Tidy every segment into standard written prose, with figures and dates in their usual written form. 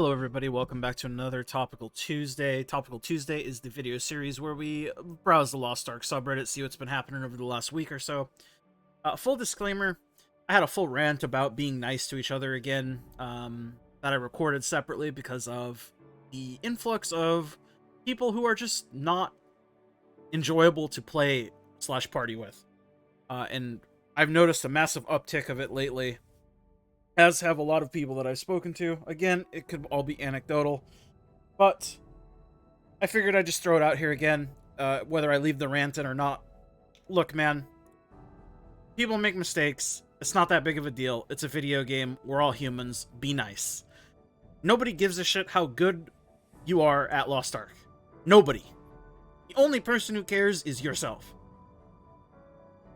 Hello everybody, welcome back to another Topical Tuesday. Topical Tuesday is the video series where we browse the Lost Ark subreddit, see what's been happening over the last week or so. Full disclaimer, I had a full rant about being nice to each other again, that I recorded separately because of the influx of people who are just not enjoyable to play / party with. And I've noticed a massive uptick of it lately, as have a lot of people that I've spoken to. Again, it could all be anecdotal, but I figured I'd just throw it out here again, whether I leave the rant in or not. Look, man, people make mistakes. It's not that big of a deal. It's a video game. We're all humans. Be nice. Nobody gives a shit how good you are at Lost Ark. Nobody. The only person who cares is yourself.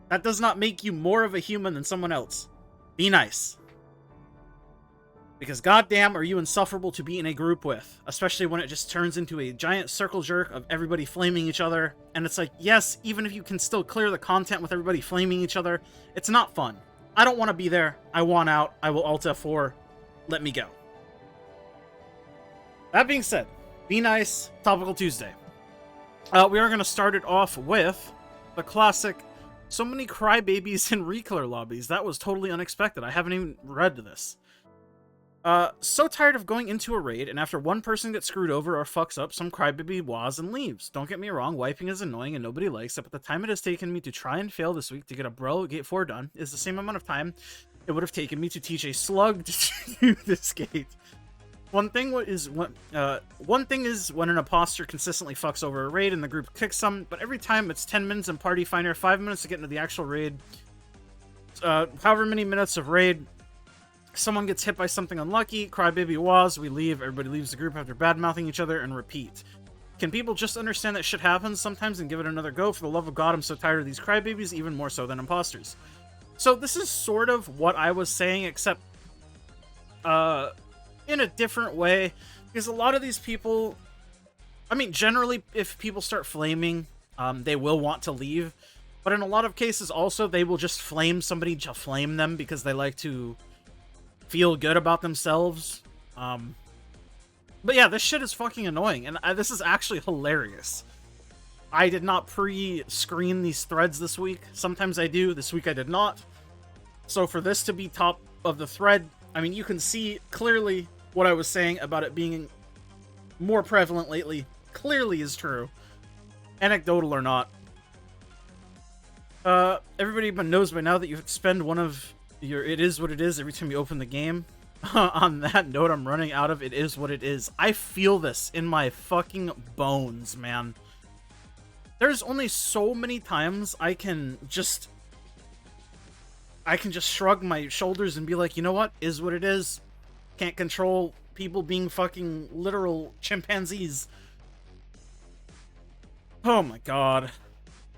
That does not make you more of a human than someone else. Be nice. Because goddamn are you insufferable to be in a group with, especially when it just turns into a giant circle jerk of everybody flaming each other. And it's like, yes, even if you can still clear the content with everybody flaming each other, it's not fun. I don't want to be there. I want out. I will Alt F4. Let me go. That being said, be nice. Topical Tuesday. We are going to start it off with the classic, so many crybabies in recler lobbies. That was totally unexpected. I haven't even read this. So tired of going into a raid, and after one person gets screwed over or fucks up, some crybaby was and leaves. Don't get me wrong, wiping is annoying and nobody likes it, but the time it has taken me to try and fail this week to get a Bro Gate 4 done is the same amount of time it would have taken me to teach a slug to do this gate. One thing is when an imposter consistently fucks over a raid and the group kicks some, but every time it's 10 minutes in Party Finder, 5 minutes to get into the actual raid, however many minutes of raid, someone gets hit by something unlucky, crybaby was, we leave, everybody leaves the group after bad-mouthing each other, and repeat. Can people just understand that shit happens sometimes and give it another go? For the love of God, I'm so tired of these crybabies, even more so than imposters. So this is sort of what I was saying, except in a different way, because a lot of these people, I mean, generally, if people start flaming, they will want to leave, but in a lot of cases also, they will just flame somebody to flame them because they like to feel good about themselves. But yeah, this shit is fucking annoying, and this is actually hilarious. I did not pre-screen these threads this week. Sometimes I do. This week I did not. So for this to be top of the thread, I mean, you can see clearly what I was saying about it being more prevalent lately clearly is true. Anecdotal or not. Everybody knows by now that you spend one of your it is what it is every time you open the game. On that note, I'm running out of it is what it is. I feel this in my fucking bones, man. There's only so many times I can just shrug my shoulders and be like, you know what? Is what it is. Can't control people being fucking literal chimpanzees. Oh my god.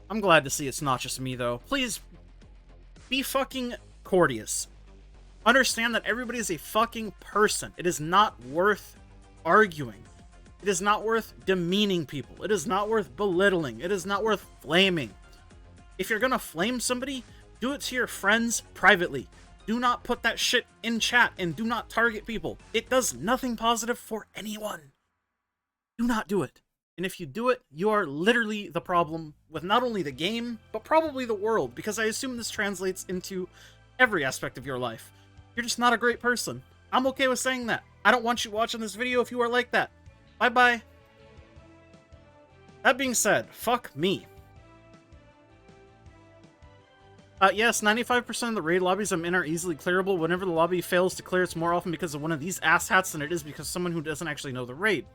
I'm glad to see it's not just me, though. Please, be fucking courteous. Understand that everybody is a fucking person. It is not worth arguing. It is not worth demeaning people. It is not worth belittling. It is not worth flaming. If you're gonna flame somebody, do it to your friends privately. Do not put that shit in chat and do not target people. It does nothing positive for anyone. Do not do it. And if you do it, you are literally the problem with not only the game, but probably the world, because I assume this translates into every aspect of your life. You're just not a great person. I'm okay with saying that. I don't want you watching this video if you are like that. Bye-bye. That being said, fuck me. Yes, 95% of the raid lobbies I'm in are easily clearable. Whenever the lobby fails to clear, it's more often because of one of these asshats than it is because someone who doesn't actually know the raid.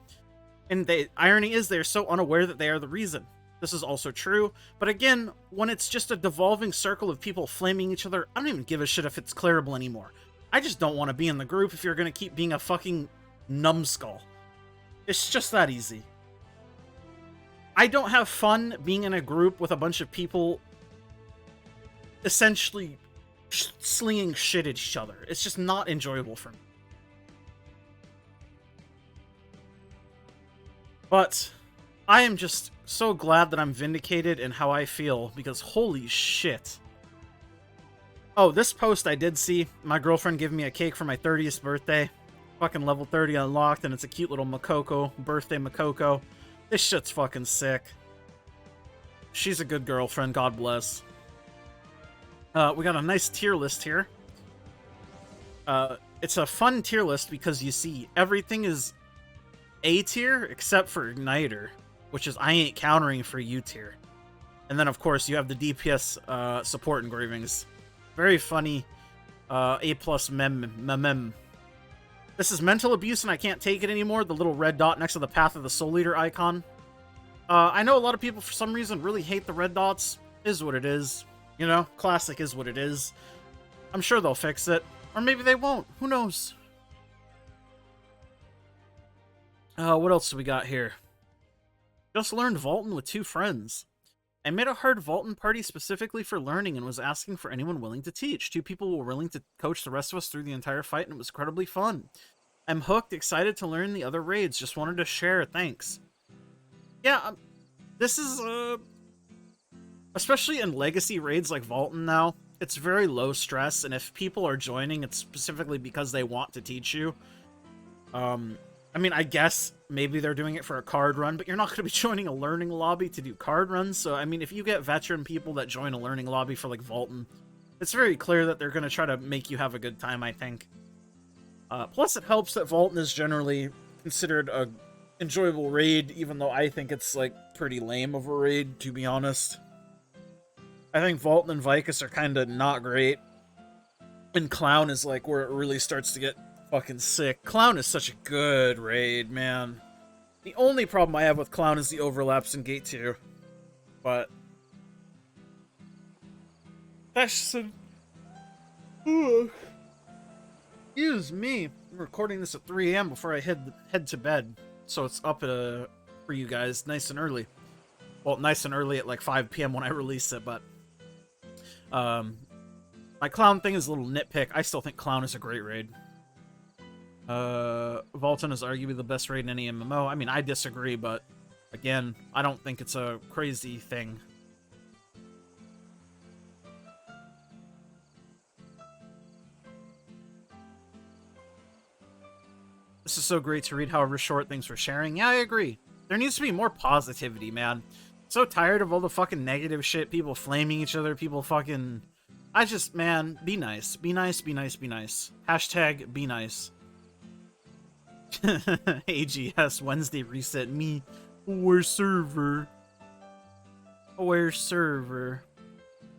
And the irony is they are so unaware that they are the reason. This is also true, but again, when it's just a devolving circle of people flaming each other, I don't even give a shit if it's clearable anymore. I just don't want to be in the group if you're going to keep being a fucking numbskull. It's just that easy. I don't have fun being in a group with a bunch of people essentially slinging shit at each other. It's just not enjoyable for me. But I am just so glad that I'm vindicated in how I feel, because holy shit. Oh, this post I did see. My girlfriend gave me a cake for my 30th birthday. Fucking level 30 unlocked, and it's a cute little Makoko, birthday Makoko. This shit's fucking sick. She's a good girlfriend, God bless. We got a nice tier list here. It's a fun tier list because you see everything is A tier except for Igniter, which is I ain't countering for U tier. And then, of course, you have the DPS support engravings. Very funny. A+ mem. This is mental abuse and I can't take it anymore. The little red dot next to the Path of the Soul Leader icon. I know a lot of people, for some reason, really hate the red dots. Is what it is. You know, classic is what it is. I'm sure they'll fix it. Or maybe they won't. Who knows? What else do we got here? Just learned Vaulton with 2 friends. I made a hard Vaulton party specifically for learning and was asking for anyone willing to teach. 2 people were willing to coach the rest of us through the entire fight, and it was incredibly fun. I'm hooked, excited to learn the other raids. Just wanted to share. Thanks. Yeah, this is, especially in legacy raids like Vaulton now, it's very low stress, and if people are joining, it's specifically because they want to teach you. I mean, I guess maybe they're doing it for a card run, but you're not going to be joining a learning lobby to do card runs. So, I mean, if you get veteran people that join a learning lobby for, like, Vaulton, it's very clear that they're going to try to make you have a good time, I think. Plus, it helps that Vaulton is generally considered a enjoyable raid, even though I think it's, like, pretty lame of a raid, to be honest. I think Vaulton and Vicus are kind of not great. And Clown is, like, where it really starts to get fucking sick. Clown is such a good raid, man. The only problem I have with Clown is the overlaps in Gate 2. But that's just a... Excuse me. I'm recording this at 3 a.m. before I head to bed. So it's up for you guys nice and early. Well, nice and early at like 5 p.m. when I release it, but my Clown thing is a little nitpick. I still think Clown is a great raid. Vaulton is arguably the best raid in any MMO. I mean, I disagree, but again, I don't think it's a crazy thing. This is so great to read, however short. Thanks for sharing. Yeah, I agree. There needs to be more positivity, man. So tired of all the fucking negative shit, people flaming each other, people fucking... man, be nice. Be nice, be nice, be nice. Hashtag be nice. AGS Wednesday reset me. Where's server? Where's server?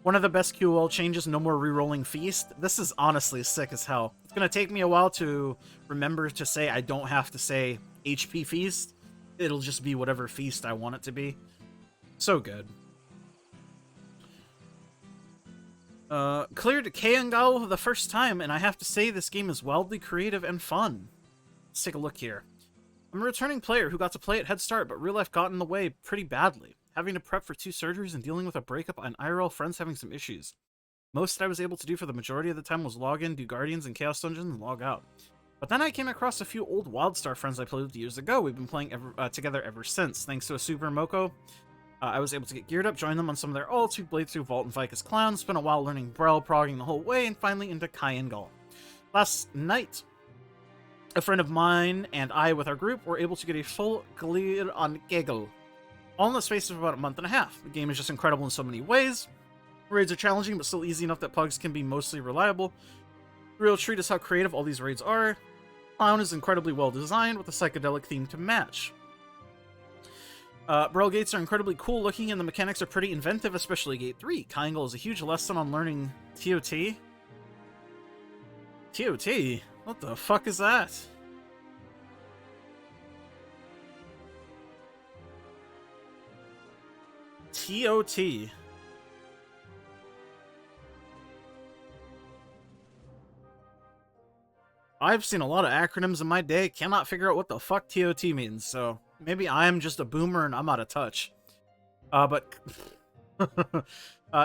One of the best QOL changes, no more rerolling feast. This is honestly sick as hell. It's gonna take me a while to remember to say I don't have to say HP feast. It'll just be whatever feast I want it to be. So good. Cleared Kayangal the first time, and I have to say this game is wildly creative and fun. Let's take a look here. I'm a returning player who got to play at Head Start, but real life got in the way pretty badly. Having to prep for 2 surgeries and dealing with a breakup and IRL friends having some issues. Most that I was able to do for the majority of the time was log in, do Guardians and Chaos Dungeons, and log out. But then I came across a few old WildStar friends I played with years ago. We've been playing together ever since. Thanks to a Super Moko, I was able to get geared up, join them on some of their ults. We played through Vault and Vicus Clown, spent a while learning Brel, progging the whole way, and finally into Kayangal. Last night, a friend of mine and I, with our group, were able to get a full clear on Kegel, all in the space of about a month and a half. The game is just incredible in so many ways. Raids are challenging, but still easy enough that pugs can be mostly reliable. The real treat is how creative all these raids are. Clown is incredibly well designed, with a psychedelic theme to match. Brel gates are incredibly cool looking, and the mechanics are pretty inventive, especially Gate 3. Kayangal is a huge lesson on learning TOT. TOT? What the fuck is that? TOT. I've seen a lot of acronyms in my day, cannot figure out what the fuck TOT means, so maybe I'm just a boomer and I'm out of touch. But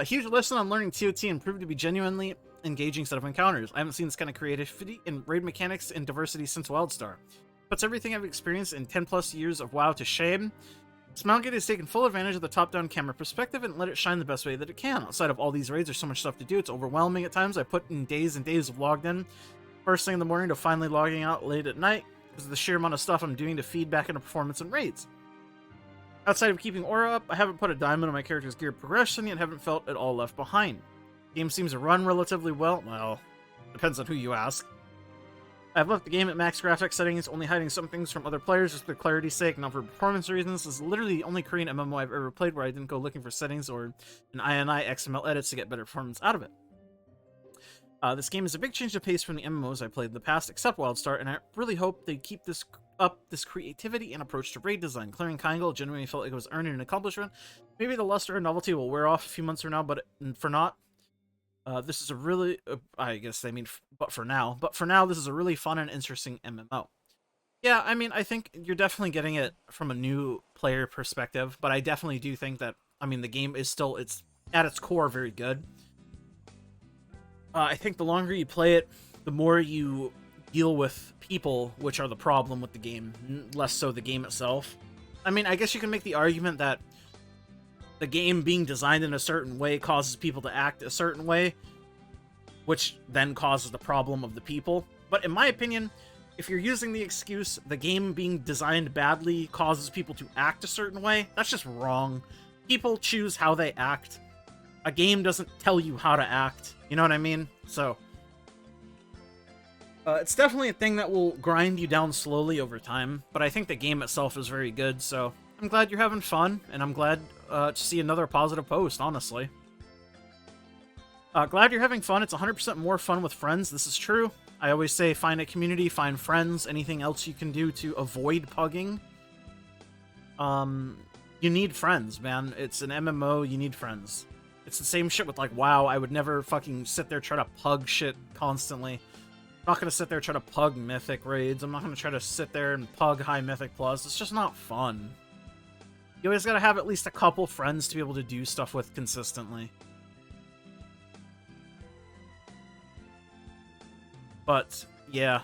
huge lesson on learning TOT and proved to be genuinely engaging set of encounters. I haven't seen this kind of creativity in raid mechanics and diversity since WildStar. Puts everything I've experienced in 10 plus years of WoW to shame. Smilegate has taken full advantage of the top-down camera perspective and let it shine the best way that it can. Outside of all these raids, there's so much stuff to do, it's overwhelming at times. I put in days and days of logged in, first thing in the morning to finally logging out late at night because of the sheer amount of stuff I'm doing to feed back into performance and raids. Outside of keeping aura up, I haven't put a diamond on my character's gear progression yet, haven't felt at all left behind. The game seems to run relatively well. Well, depends on who you ask. I've left the game at max graphics settings, only hiding some things from other players just for clarity's sake, not for performance reasons. This is literally the only Korean MMO I've ever played where I didn't go looking for settings or an INI XML edits to get better performance out of it. This game is a big change of pace from the MMOs I played in the past, except WildStar, and I really hope they keep this creativity and approach to raid design. Clearing Kangol genuinely felt like it was earning an accomplishment. Maybe the luster and novelty will wear off a few months from now, but for not. This is a really, I guess they mean, but for now, this is a really fun and interesting MMO. Yeah, I mean, I think you're definitely getting it from a new player perspective, but I definitely do think that, I mean, the game is still, it's at its core very good. I think the longer you play it, the more you deal with people, which are the problem with the game, less so the game itself. I mean, I guess you can make the argument that the game being designed in a certain way causes people to act a certain way, which then causes the problem of the people. But in my opinion, if you're using the excuse the game being designed badly causes people to act a certain way, that's just wrong. People choose how they act. A game doesn't tell you how to act. You know what I mean? So, it's definitely a thing that will grind you down slowly over time, but I think the game itself is very good, so I'm glad you're having fun, and I'm glad to see another positive post, honestly. Glad you're having fun. It's 100% more fun with friends. This is true. I always say find a community, find friends, anything else you can do to avoid pugging. You need friends, man. It's an MMO, you need friends. It's the same shit with, like, WoW. I would never fucking sit there try to pug shit constantly. I'm not gonna sit there try to pug Mythic raids. I'm not gonna try to sit there and pug High Mythic Plus. It's just not fun. You always gotta have at least a couple friends to be able to do stuff with consistently. But, yeah.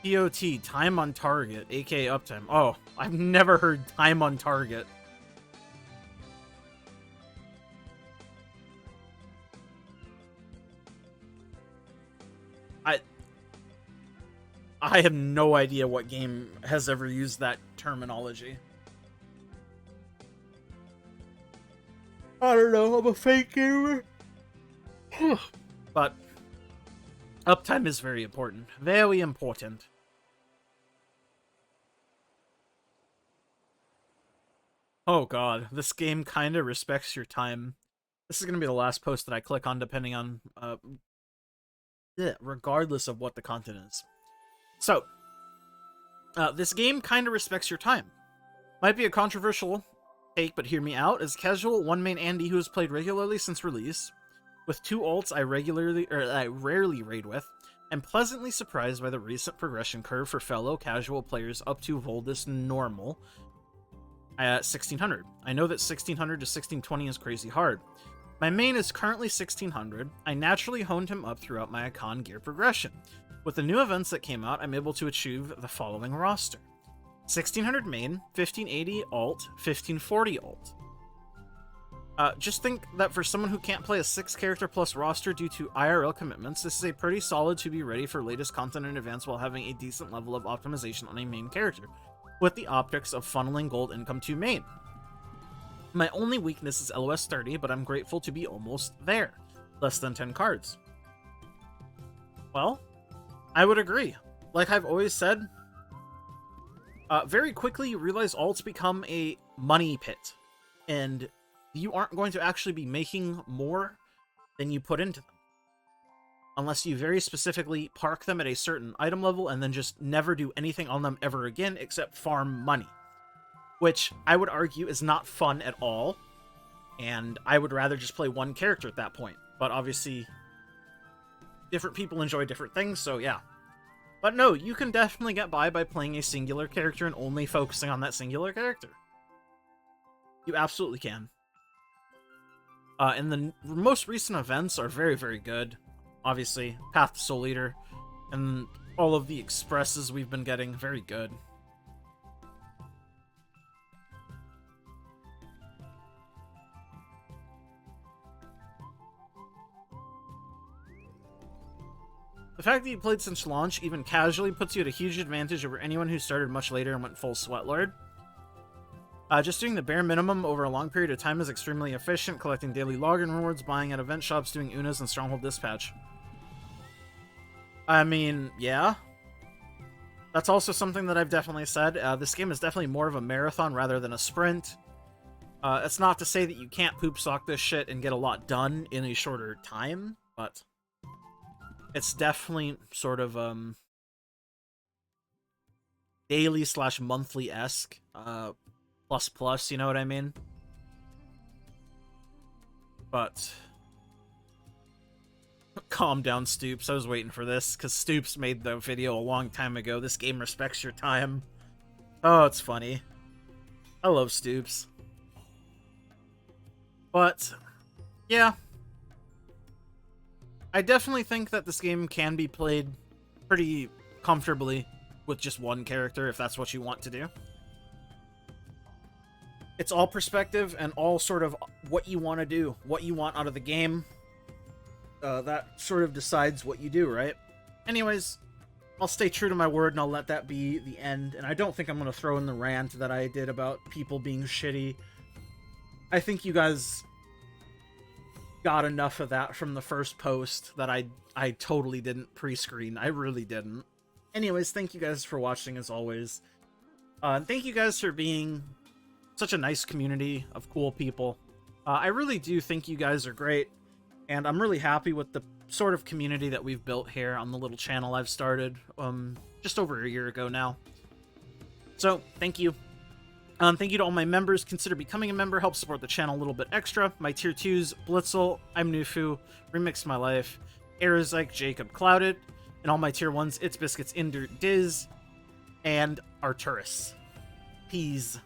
TOT, time on target, aka uptime. Oh, I've never heard time on target. I have no idea what game has ever used that terminology. I don't know, I'm a fake gamer. But uptime is very important. Very important. Oh god, this game kinda respects your time. This is gonna be the last post that I click on depending on, regardless of what the content is. So, this game kinda respects your time. Might be a controversial take, but hear me out. As casual, one main Andy who has played regularly since release, with two ults I rarely raid with, I'm pleasantly surprised by the recent progression curve for fellow casual players up to Voldus normal at 1600. I know that 1600 to 1620 is crazy hard. My main is currently 1600. I naturally honed him up throughout my icon gear progression. With the new events that came out, I'm able to achieve the following roster. 1600 main, 1580 alt, 1540 alt. Just think that for someone who can't play a 6-character plus roster due to IRL commitments, this is a pretty solid to be ready for latest content in advance while having a decent level of optimization on a main character, with the optics of funneling gold income to main. My only weakness is LOS 30, but I'm grateful to be almost there. Less than 10 cards. Well, I would agree. Like I've always said, very quickly you realize alts become a money pit, and you aren't going to actually be making more than you put into them. Unless you very specifically park them at a certain item level and then just never do anything on them ever again except farm money. Which I would argue is not fun at all, and I would rather just play one character at that point. But obviously, different people enjoy different things, so yeah. But no, you can definitely get by playing a singular character and only focusing on that singular character. You absolutely can. And the most recent events are very, very good. Obviously, Path to Soul Eater, and all of the expresses we've been getting, very good. The fact that you played since launch, even casually, puts you at a huge advantage over anyone who started much later and went full Sweatlord. Just doing the bare minimum over a long period of time is extremely efficient, collecting daily login rewards, buying at event shops, doing Unas, and Stronghold Dispatch. I mean, yeah. That's also something that I've definitely said. This game is definitely more of a marathon rather than a sprint. It's not to say that you can't poop sock this shit and get a lot done in a shorter time, but it's definitely sort of daily / monthly-esque. Plus, you know what I mean? But calm down, Stoops. I was waiting for this, because Stoops made the video a long time ago. This game respects your time. Oh, it's funny. I love Stoops. But, yeah. I definitely think that this game can be played pretty comfortably with just one character, if that's what you want to do. It's all perspective and all sort of what you want to do, what you want out of the game. That sort of decides what you do, right? Anyways, I'll stay true to my word and I'll let that be the end. And I don't think I'm going to throw in the rant that I did about people being shitty. I think you guys got enough of that from the first post that I totally didn't pre-screen. I really didn't. Anyways, thank you guys for watching as always. And thank you guys for being such a nice community of cool people. I really do think you guys are great, and I'm really happy with the sort of community that we've built here on the little channel I've started just over a year ago now. So, thank you. Thank you to all my members. Consider becoming a member, help support the channel a little bit extra. My tier 2s, Blitzel, I'm Nufu, Remix My Life, Arizike, Jacob Clouded, and all my tier 1s, It's Biscuits, Inder, Diz, and Arturus. Peace.